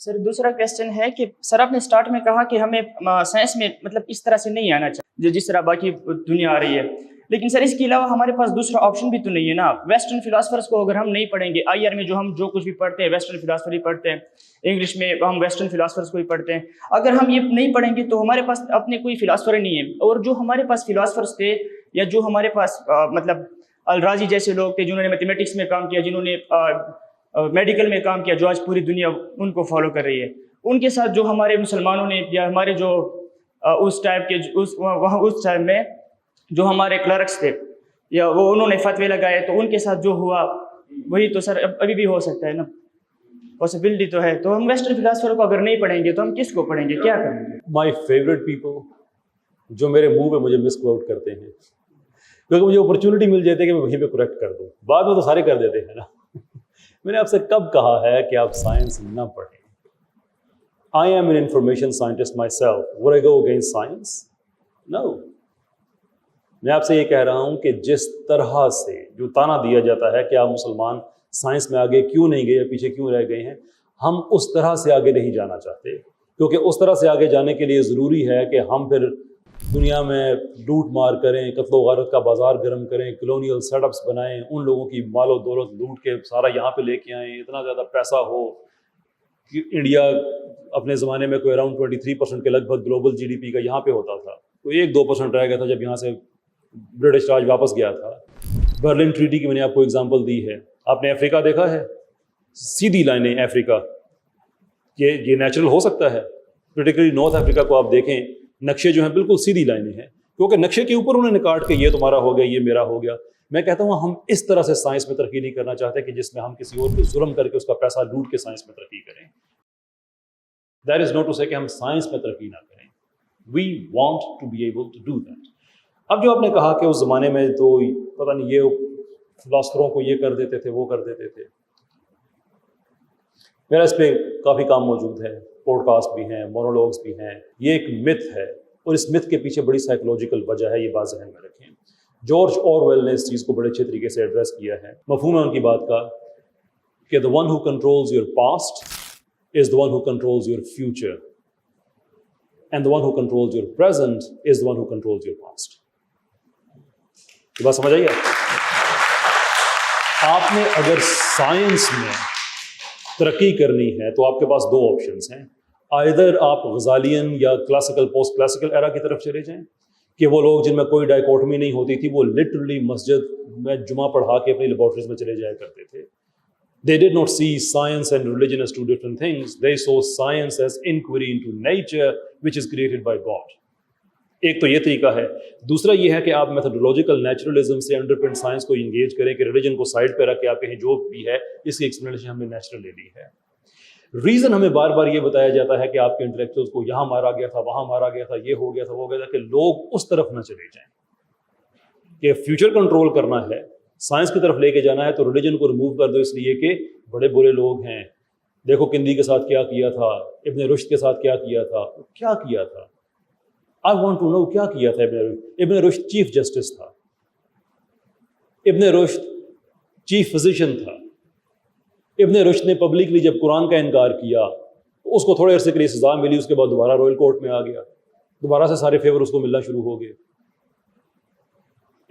سر دوسرا کویسچن ہے کہ سر آپ نے اسٹارٹ میں کہا کہ ہمیں سائنس میں مطلب اس طرح سے نہیں آنا چاہیے جس طرح باقی دنیا آ رہی ہے، لیکن سر اس کے علاوہ ہمارے پاس دوسرا آپشن بھی تو نہیں ہے نا. ویسٹرن فلاسفرس کو اگر ہم نہیں پڑھیں گے، آئی آر میں جو ہم جو کچھ بھی پڑھتے ہیں ویسٹرن فلاسفری پڑھتے ہیں، انگلش میں ہم ویسٹرن فلاسفرس کو ہی پڑھتے ہیں، اگر ہم یہ نہیں پڑھیں گے تو ہمارے پاس اپنے کوئی فلاسفر نہیں ہے. اور جو ہمارے پاس فلاسفرس تھے یا جو ہمارے پاس مطلب الرازی جیسے لوگ تھے جنہوں نے میتھمیٹکس میں کام کیا، جنہوں نے میڈیکل میں کام کیا، جو آج پوری دنیا ان کو فالو کر رہی ہے، ان کے ساتھ جو ہمارے مسلمانوں نے یا ہمارے جو اس ٹائپ کے اس ٹائم میں جو ہمارے کلرکس تھے یا وہ انہوں نے فتوے لگائے، تو ان کے ساتھ جو ہوا وہی تو سر ابھی بھی ہو سکتا ہے نا، پاسبلٹی تو ہے. تو ہم ویسٹرن فلاسفر کو اگر نہیں پڑھیں گے تو ہم کس کو پڑھیں گے، کیا کریں گے؟ مائی فیوریٹ پیپل جو میرے منہ پہ مجھے مس کوٹ کرتے ہیں، کیونکہ مجھے اپرچونٹی مل جاتی ہے کہ میں وہیں پہ کریکٹ کر دوں. بعد میں تو سارے کر دیتے ہیں نا. میں نے آپ سے کب کہا ہے کہ آپ سائنس نہ پڑھیں؟ I am an information scientist myself. Would I go against science? No. میں آپ سے یہ کہہ رہا ہوں کہ جس طرح سے جو تانا دیا جاتا ہے کہ آپ مسلمان سائنس میں آگے کیوں نہیں گئے یا پیچھے کیوں رہ گئے ہیں، ہم اس طرح سے آگے نہیں جانا چاہتے، کیونکہ اس طرح سے آگے جانے کے لیے ضروری ہے کہ ہم پھر دنیا میں لوٹ مار کریں، قتل و غارت کا بازار گرم کریں، کلونیل سیٹ اپس بنائیں، ان لوگوں کی مال و دولت لوٹ کے سارا یہاں پہ لے کے آئیں، اتنا زیادہ پیسہ ہو کہ انڈیا اپنے زمانے میں کوئی اراؤنڈ 23% کے لگ بھگ گلوبل جی ڈی پی کا یہاں پہ ہوتا تھا، کوئی 1-2% رہ گیا تھا جب یہاں سے برٹش راج واپس گیا تھا. برلن ٹریٹی کی میں نے آپ کو اگزامپل دی ہے. آپ نے افریقہ دیکھا ہے، سیدھی لائنیں افریقہ، یہ نیچرل ہو سکتا ہے؟ پرٹیکولرلی نارتھ افریقہ کو آپ دیکھیں، نقشے جو ہیں بالکل سیدھی لائنیں ہیں، کیونکہ نقشے کے اوپر انہوں نے کاٹ کے یہ تمہارا ہو گیا، یہ میرا ہو گیا. میں کہتا ہوں ہم اس طرح سے سائنس میں ترقی نہیں کرنا چاہتے کہ جس میں ہم کسی اور پہ ظلم کر کے اس کا پیسہ لوٹ کے سائنس میں ترقی کریں. دیٹ از ناٹ ٹو سے کہ ہم سائنس میں ترقی نہ کریں. We want to be able to do that. اب جو آپ نے کہا کہ اس زمانے میں تو پتہ نہیں یہ فلاسفروں کو یہ کر دیتے تھے، وہ کر دیتے تھے، میرا اس پہ کافی کام موجود ہے، پوڈ کاسٹ بھی ہیں، مونولوگس بھی ہیں. یہ ایک متھ ہے اور اس متھ کے پیچھے بڑی سائیکولوجیکل وجہ ہے، یہ بات ذہن میں رکھیں. جارج اورویل نے اس چیز کو بڑے اچھے طریقے سے ایڈریس کیا ہے. مفہوم ہے ان کی بات کا کہ the one who controls your past is the one who controls your future and the one who controls your present is the one who controls your past. یہ بات سمجھ آئی آپ نے؟ اگر سائنس میں ترقی کرنی ہے تو آپ کے پاس دو آپشنس ہیں. آئدر آپ غزالین یا کلاسیکل پوسٹ کلاسیکل ایرا کی طرف چلے جائیں کہ وہ لوگ جن میں کوئی ڈائیکوٹمی نہیں ہوتی تھی، وہ لٹرلی مسجد میں جمعہ پڑھا کے اپنی لیبارٹریز میں چلے جایا کرتے تھے. They did not see science and religion as two different things. They saw science as inquiry into nature which is created by God. ایک تو یہ طریقہ ہے. دوسرا یہ ہے کہ آپ میتھڈولوجیکل نیچرلزم سے انڈر پن سائنس کو انگیج کریں کہ ریلیجن کو سائڈ پہ رکھ کے آپ کہیں جو بھی ہے اس کی ایکسپلینیشن ہم نے نیچرل لے لی ہے. ریزن ہمیں بار بار یہ بتایا جاتا ہے کہ آپ کے انٹلیکچوئلس کو یہاں مارا گیا تھا، وہاں مارا گیا تھا، یہ ہو گیا تھا، وہ ہو گیا تھا، کہ لوگ اس طرف نہ چلے جائیں کہ فیوچر کنٹرول کرنا ہے، سائنس کی طرف لے کے جانا ہے تو ریلیجن کو ریموو کر دو، اس لیے کہ بڑے برے لوگ ہیں. دیکھو کندی کے ساتھ کیا کیا تھا، ابن رشد کے ساتھ کیا کیا تھا، کیا کیا تھا. آئی وانٹ ٹو نو کیا کیا تھا ابن رشد. ابن رشد چیف جسٹس تھا، ابن رشد چیف فزیشین تھا. ابن رشد نے پبلکلی جب قرآن کا انکار کیا اس کو تھوڑے عرصے کے لیے سزا ملی، اس کے بعد دوبارہ رائل کورٹ میں آ گیا، دوبارہ سے سارے فیور اس کو ملنا شروع ہو گئے.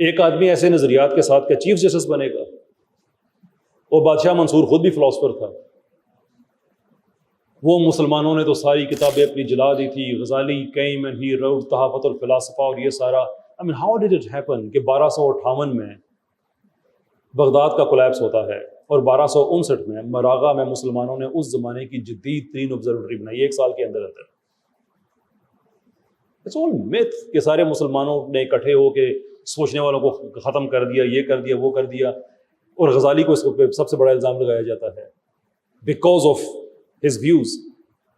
ایک آدمی ایسے نظریات کے ساتھ کیا چیف جسٹس بنے گا؟ اور بادشاہ منصور خود بھی فلاسفر تھا، وہ مسلمانوں نے تو ساری کتابیں اپنی جلا دی تھی. غزالی came and he wrote تحفۃ الفلاسفہ اور یہ سارا. I mean how did it happen کہ 1258 میں بغداد کا کولیپس ہوتا ہے اور 1259 میں مراغہ میں مسلمانوں نے اس زمانے کی جدید ترین آبزرویٹری بنائی 1 سال کے اندر اندر. It's all myth کہ سارے مسلمانوں نے اکٹھے ہو کے سوچنے والوں کو ختم کر دیا، یہ کر دیا، وہ کر دیا. اور غزالی کو اس پہ سب سے بڑا الزام لگایا جاتا ہے بیکاز آف his views.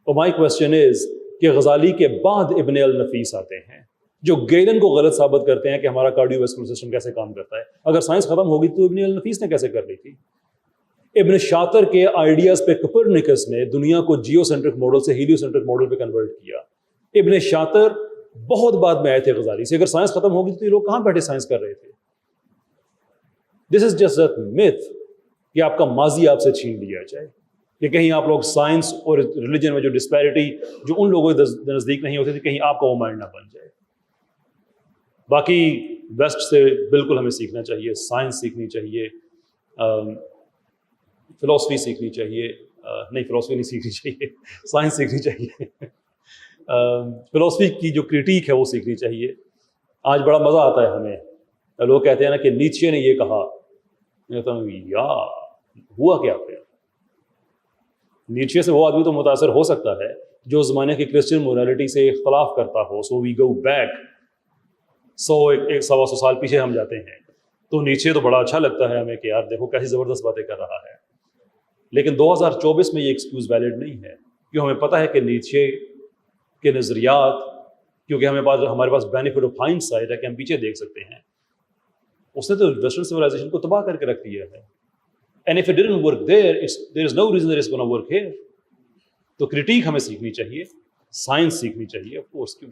اور my question is کہ غزالی کے بعد ابن النفیس آتے ہیں جو گیلن کو غلط ثابت کرتے ہیں کہ ہمارا کارڈیو ویسکولر سسٹم کیسے کام کرتا ہے. اگر سائنس ختم ہوگی تو ابن النفیس نے کیسے کر لی تھی؟ ابن شاطر کے آئیڈیاز پہ کوپرنیکس نے دنیا کو جیو سینٹرک ماڈل سے ہیلیو سینٹرک ماڈل پہ کنورٹ کیا. ابن شاطر بہت بعد میں آئے تھے غزالی سے. اگر سائنس ختم ہوگی تو یہ لوگ کہاں بیٹھے سائنس کر رہے تھے؟ دس از جسٹ اے myth کہ آپ کا ماضی آپ سے چھین لیا جائے. کہ کہیں آپ لوگ سائنس اور ریلیجن میں جو ڈسپیرٹی جو ان لوگوں کے نزدیک نہیں ہوتی تھی کہیں آپ کا وہ مائنڈ نہ بن جائے. باقی ویسٹ سے بالکل ہمیں سیکھنا چاہیے, سائنس سیکھنی چاہیے, فلاسفی سیکھنی چاہیے, نہیں فلاسفی نہیں سیکھنی چاہیے, سائنس سیکھنی چاہیے, فلاسفی کی جو کریٹیک ہے وہ سیکھنی چاہیے. آج بڑا مزہ آتا ہے ہمیں, لوگ کہتے ہیں نا کہ نیچے نے یہ کہا, میں کہتا ہوں یار ہوا کیا پھر. نیچے سے وہ آدمی تو متاثر ہو سکتا ہے جو زمانے کی کرسچن مورالٹی سے اختلاف کرتا ہو. سو وی گو بیک 100-125 سال پیچھے ہم جاتے ہیں, تو نیچے تو بڑا اچھا لگتا ہے ہمیں کہ یار دیکھو کیسی زبردست باتیں کر رہا ہے. لیکن 2024 میں یہ ایکسکیوز ویلڈ نہیں ہے, کیوں ہمیں پتہ ہے کہ نیچے کے نظریات, کیونکہ ہمارے پاس بینیفٹ آف ہائنڈ سائٹ ہے کہ ہم پیچھے دیکھ سکتے ہیں, اس نے تو ویسٹرن سویلائزیشن کو تباہ کر کے رکھ دیا ہے. And if it didn't work there, there is no reason that it's going to work here. تو کرٹیک ہمیں سیکھنی چاہیے, سائنس سیکھنی چاہیے, آف کورس کیوں.